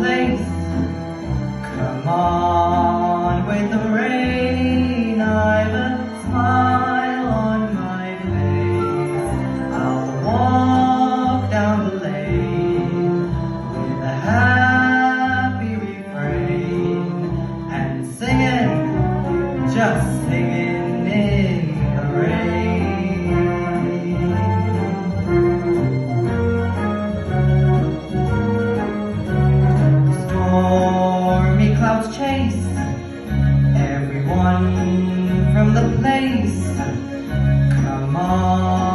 place. Come on with the rain, I've a smile on my face. I'll walk down the lane with a happy refrain and singing, just singing in the rain. Stormy clouds chase everyone from the place. Come on.